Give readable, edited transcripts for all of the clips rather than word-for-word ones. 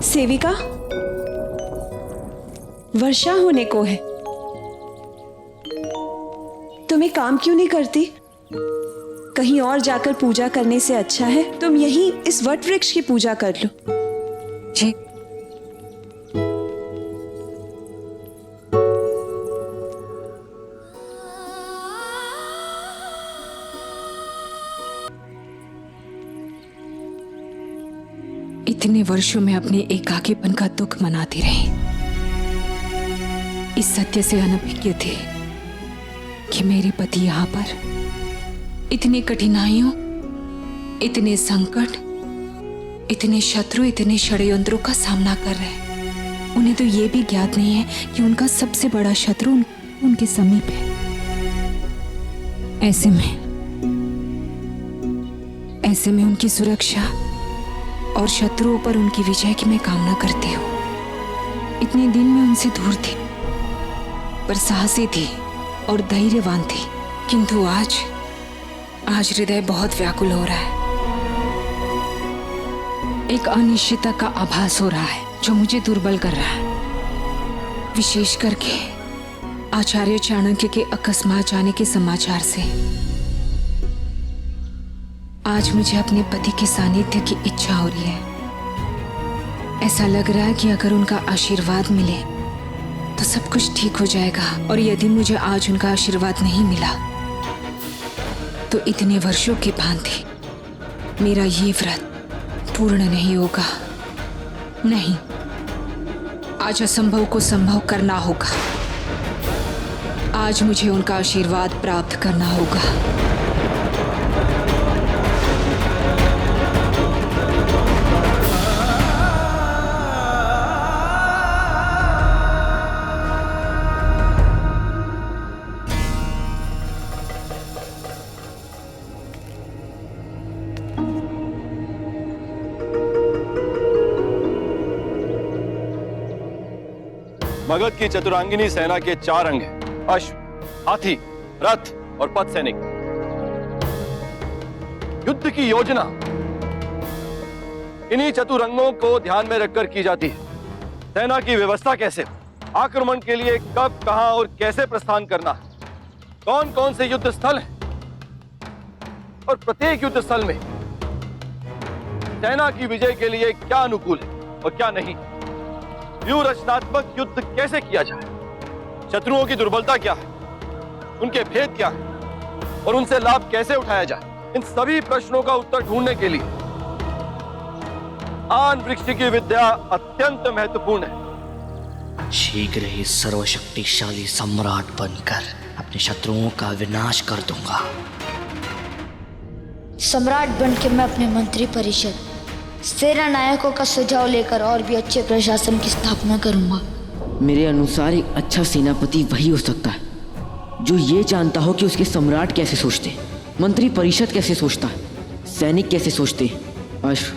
सेविका, वर्षा होने को है। तुम एक काम क्यों नहीं करती? कहीं और जाकर पूजा करने से अच्छा है तुम यहीं इस वट वृक्ष की पूजा कर लो। जी। इतने वर्षों में अपने एकाकीपन का दुख मनाती रही। इस सत्य से अनभिज्ञ थी कि मेरे पति यहाँ पर इतनी कठिनाइयों, इतने संकट, इतने शत्रु, इतने षड्यंत्रों का सामना कर रहे हैं। उन्हें तो ये भी ज्ञात नहीं है कि उनका सबसे बड़ा शत्रु उनके समीप है। ऐसे में उनकी सुरक्षा और शत्रुओं पर उनकी विजय की मैं कामना करती हूँ। इतने दिन मैं उनसे दूर थी, पर साहसी थी और धैर्यवान थी, किंतु आज हृदय बहुत व्याकुल हो रहा है। एक अनिश्चितता का आभास हो रहा है जो मुझे दुर्बल कर रहा है, विशेष करके आचार्य चाणक्य के अकस्मात जाने के समाचार से। आज मुझे अपने पति के सानिध्य की इच्छा हो रही है। ऐसा लग रहा है कि अगर उनका आशीर्वाद मिले तो सब कुछ ठीक हो जाएगा, और यदि मुझे आज उनका आशीर्वाद नहीं मिला तो इतने वर्षों की भांति मेरा ये व्रत पूर्ण नहीं होगा। नहीं, आज असंभव को संभव करना होगा। आज मुझे उनका आशीर्वाद प्राप्त करना होगा। मगध की चतुरांगिनी सेना के 4 अंग हैं: अश्व, हाथी, रथ और पथ सैनिक। युद्ध की योजना इन्हीं चतुरंगों को ध्यान में रखकर की जाती है। सेना की व्यवस्था कैसे, आक्रमण के लिए कब, कहां और कैसे प्रस्थान करना, कौन कौन से युद्ध स्थल हैं, और प्रत्येक युद्ध स्थल में सेना की विजय के लिए क्या अनुकूल है और क्या नहीं, व्यूह रचनात्मक युद्ध कैसे किया जाए, शत्रुओं की दुर्बलता क्या है, उनके भेद क्या है और उनसे लाभ कैसे उठाया जाए, इन सभी प्रश्नों का उत्तर ढूंढने के लिए आन वृक्ष की विद्या अत्यंत महत्वपूर्ण है। शीघ्र ही सर्वशक्तिशाली सम्राट बनकर अपने शत्रुओं का विनाश कर दूंगा। सम्राट बनकर मैं अपने मंत्री परिषद, सेना नायकों का सुझाव लेकर और भी अच्छे प्रशासन की स्थापना करूंगा। मेरे अनुसार एक अच्छा सेनापति वही हो सकता है जो ये जानता हो कि उसके सम्राट कैसे सोचते, मंत्री परिषद कैसे सोचता है, सैनिक कैसे सोचते, अश्व,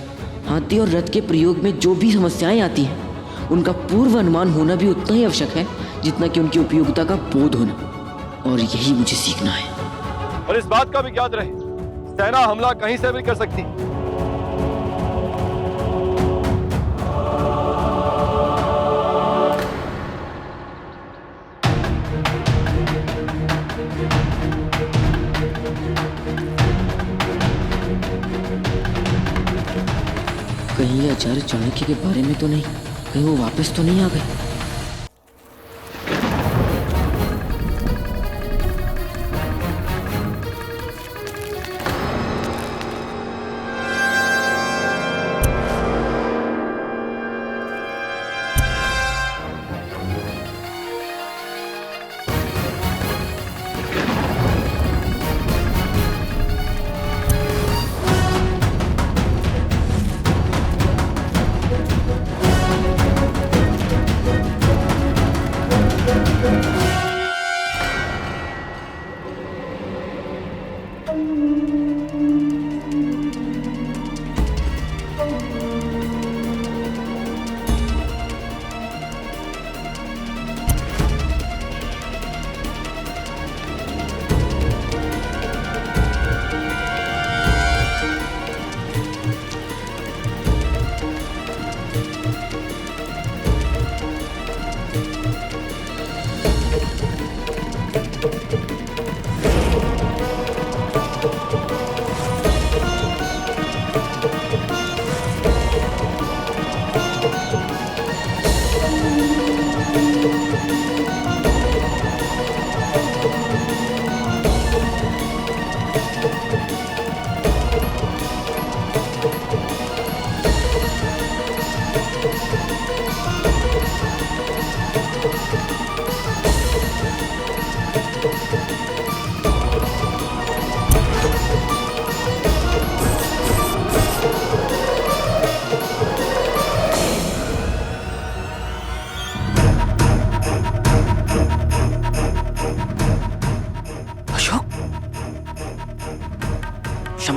हाथी और रथ के प्रयोग में जो भी समस्याएं आती हैं उनका पूर्व अनुमान होना भी उतना ही आवश्यक है जितना कि उनकी उपयोगिता का बोध होना। और यही मुझे सीखना है। और इस बात का भी याद रहे, सेना हमला कहीं से भी कर सकती। कहीं आचार्य चाणक्य के बारे में तो नहीं, कहीं वो वापस तो नहीं आ गए।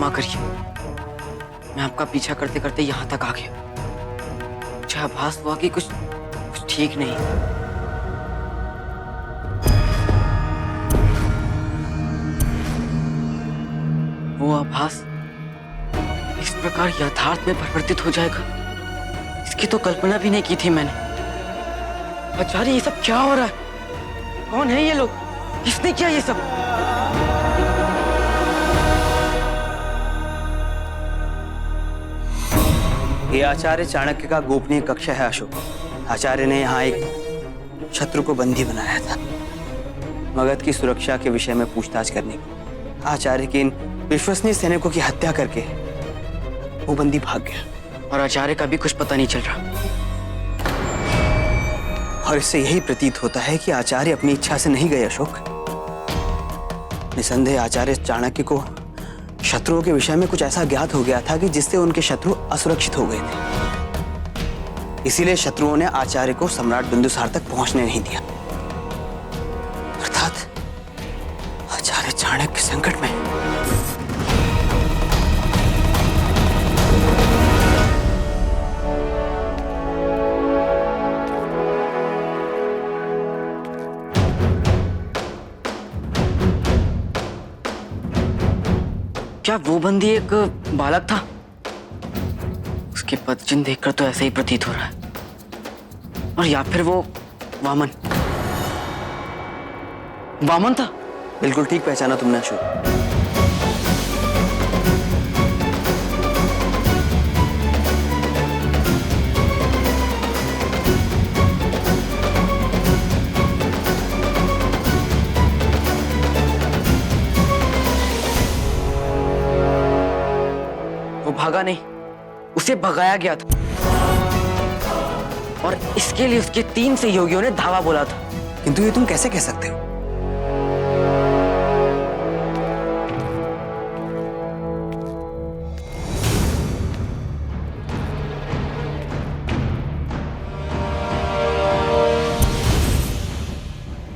क्षमा करिए, मैं आपका पीछा करते करते यहाँ तक आ गया। मुझे आभास हुआ कि कुछ ठीक नहीं। वो आभास इस प्रकार यथार्थ में परिवर्तित हो जाएगा, इसकी तो कल्पना भी नहीं की थी मैंने। आचार्य, ये सब क्या हो रहा है? कौन है ये लोग? किसने किया ये सब? ये आचार्य चाणक्य का गोपनीय कक्ष है अशोक। आचार्य ने यहाँ एक शत्रु को बंदी बनाया था, मगध की सुरक्षा के विषय में पूछताछ करने की। आचार्य के इन विश्वसनीय सैनिकों की हत्या करके वो बंदी भाग गया और आचार्य का भी कुछ पता नहीं चल रहा। और इससे यही प्रतीत होता है कि आचार्य अपनी इच्छा से नहीं गए अशोक। निसंदेह आचार्य चाणक्य को शत्रुओं के विषय में कुछ ऐसा ज्ञात हो गया था कि जिससे उनके शत्रु असुरक्षित हो गए थे। इसीलिए शत्रुओं ने आचार्य को सम्राट बिंदुसार तक पहुंचने नहीं दिया। अर्थात आचार्य चाणक्य संकट में। क्या वो बंदी एक बालक था? उसके पदचिन्ह देखकर तो ऐसे ही प्रतीत हो रहा है। और या फिर वो वामन था। बिल्कुल ठीक पहचाना तुमने अशोक। वो भागा नहीं, उसे भगाया गया था। और इसके लिए उसके 3 सहयोगियों ने धावा बोला था। किंतु ये तुम कैसे कह सकते हो?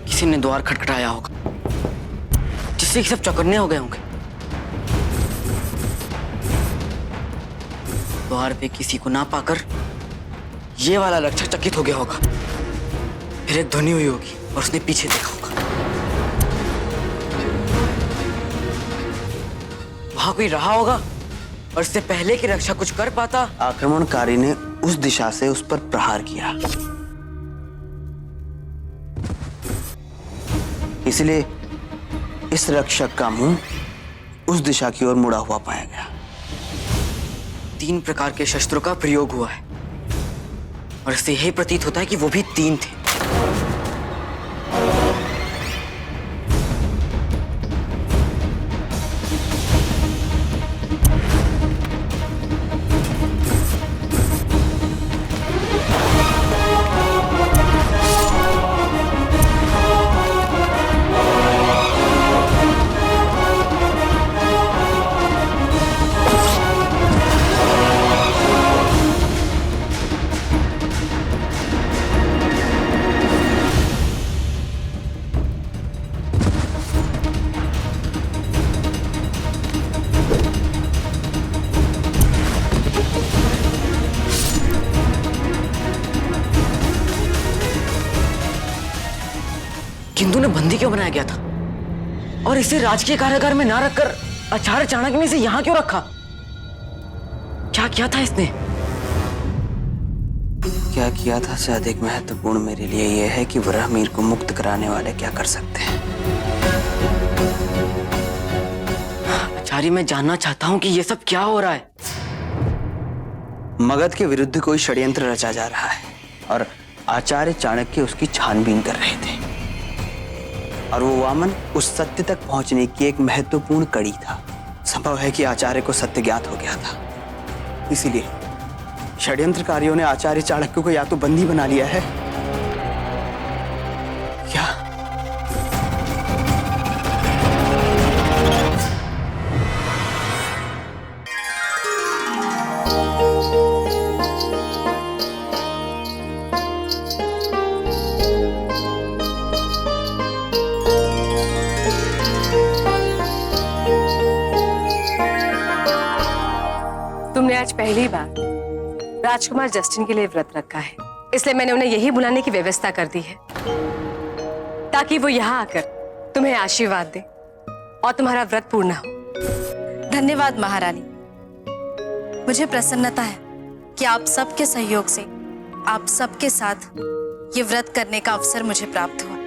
किसी ने द्वार खटखटाया होगा, जिससे सब चौकन्ने हो गए होंगे। द्वार पे किसी को ना पाकर ये वाला रक्षक चकित हो गया होगा। फिर एक ध्वनि हुई होगी और उसने पीछे देखा होगा। वहां कोई रहा होगा और इससे पहले कि रक्षक कुछ कर पाता, आक्रमणकारी ने उस दिशा से उस पर प्रहार किया। इसलिए इस रक्षक का मुंह उस दिशा की ओर मुड़ा हुआ पाया गया। 3 प्रकार के शस्त्रों का प्रयोग हुआ है और इससे यही प्रतीत होता है कि वो भी 3 थे। किंतु ने बंदी क्यों बनाया गया था और इसे राजकीय कारागार में ना रखकर आचार्य चाणक्य ने इसे यहां क्यों रखा? क्या किया था इसने? क्या किया था से अधिक महत्वपूर्ण मेरे लिए यह है कि वराहमीर को मुक्त कराने वाले क्या कर सकते हैं। आचार्य, मैं जानना चाहता हूं कि यह सब क्या हो रहा है। मगध के विरुद्ध कोई षड्यंत्र रचा जा रहा है और आचार्य चाणक्य उसकी छानबीन कर रहे थे। और वो वामन उस सत्य तक पहुंचने की एक महत्वपूर्ण कड़ी था। संभव है कि आचार्य को सत्य ज्ञात हो गया था, इसीलिए षड्यंत्रकारियों ने आचार्य चाणक्य को या तो बंदी बना लिया है या पहली बार राजकुमार जस्टिन के लिए व्रत रखा है, इसलिए मैंने उन्हें यही बुलाने की व्यवस्था कर दी है ताकि वो यहाँ आकर तुम्हें आशीर्वाद दे और तुम्हारा व्रत पूर्ण हो। धन्यवाद महारानी। मुझे प्रसन्नता है कि आप सबके सहयोग से आप सबके साथ ये व्रत करने का अवसर मुझे प्राप्त हुआ।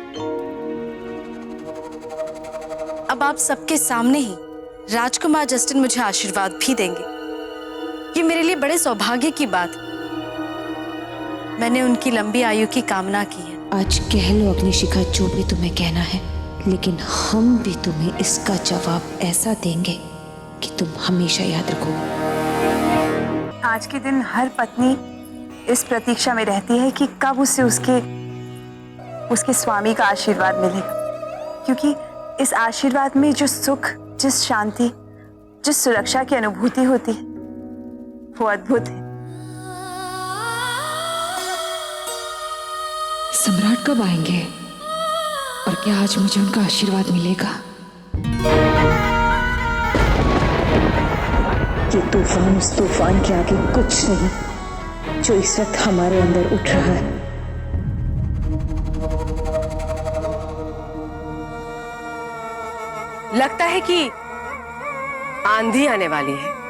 अब आप सबके सामने ही राजकुमार जस्टिन मुझे आशीर्वाद भी देंगे। ये मेरे लिए बड़े सौभाग्य की बात। मैंने उनकी लंबी आयु की कामना की है। आज कह लो अग्निशिखा जो भी तुम्हें कहना है, लेकिन हम भी तुम्हें इसका जवाब ऐसा देंगे कि तुम हमेशा याद रखो। आज के दिन हर पत्नी इस प्रतीक्षा में रहती है कि कब उसे उसके स्वामी का आशीर्वाद मिलेगा, क्योंकि इस आशीर्वाद में जो सुख, जिस शांति, जिस सुरक्षा की अनुभूति होती है वो अद्भुत है। सम्राट कब आएंगे और क्या आज मुझे उनका आशीर्वाद मिलेगा? ये तूफान उस तूफान के आगे कुछ नहीं जो इस वक्त हमारे अंदर उठ रहा है। लगता है कि आंधी आने वाली है।